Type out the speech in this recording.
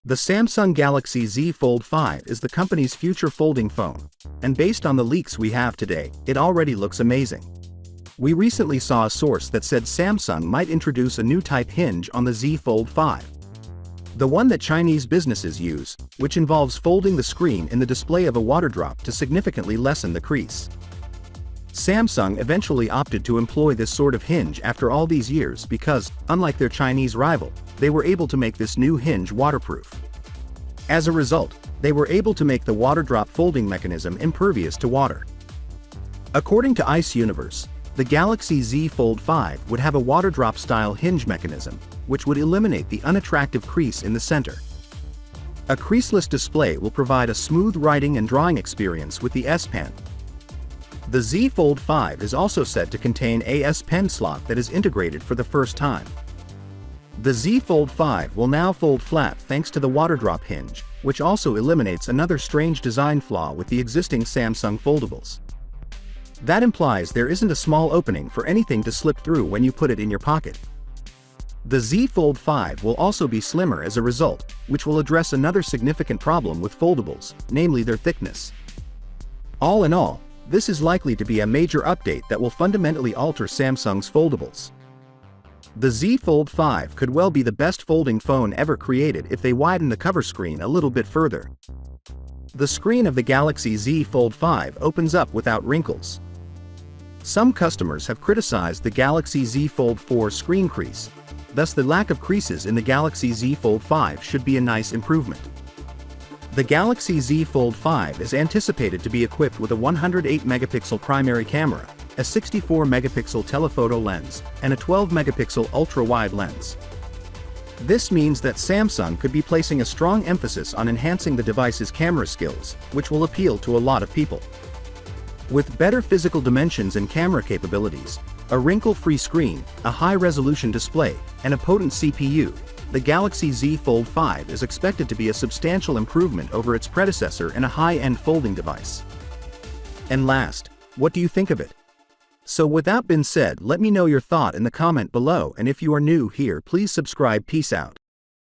The Samsung Galaxy Z Fold 5 is the company's future folding phone, and based on the leaks we have today, it already looks amazing. We recently saw a source that said Samsung might introduce a new type hinge on the Z Fold 5. The one that Chinese businesses use, which involves folding the screen in the display of a water drop to significantly lessen the crease. Samsung eventually opted to employ this sort of hinge after all these years because, unlike their Chinese rival, they were able to make this new hinge waterproof. As a result, they were able to make the water drop folding mechanism impervious to water. According to Ice Universe, the Galaxy Z Fold 5 would have a water drop style hinge mechanism, which would eliminate the unattractive crease in the center. A creaseless display will provide a smooth writing and drawing experience with the S Pen. The Z Fold 5 is also said to contain a S Pen slot that is integrated for the first time. The Z Fold 5 will now fold flat thanks to the water drop hinge, which also eliminates another strange design flaw with the existing Samsung foldables. That implies there isn't a small opening for anything to slip through when you put it in your pocket. The Z Fold 5 will also be slimmer as a result, which will address another significant problem with foldables, namely their thickness. All in all, this is likely to be a major update that will fundamentally alter Samsung's foldables. The Z Fold 5 could well be the best folding phone ever created if they widen the cover screen a little bit further. The screen of the Galaxy Z Fold 5 opens up without wrinkles. Some customers have criticized the Galaxy Z Fold 4 screen crease, thus the lack of creases in the Galaxy Z Fold 5 should be a nice improvement. The Galaxy Z Fold 5 is anticipated to be equipped with a 108-megapixel primary camera, a 64-megapixel telephoto lens, and a 12-megapixel ultra-wide lens. This means that Samsung could be placing a strong emphasis on enhancing the device's camera skills, which will appeal to a lot of people. With better physical dimensions and camera capabilities, a wrinkle-free screen, a high-resolution display, and a potent CPU, the Galaxy Z Fold 5 is expected to be a substantial improvement over its predecessor in a high-end folding device. And last, what do you think of it? So with that being said, let me know your thought in the comment below, and if you are new here, please subscribe. Peace out.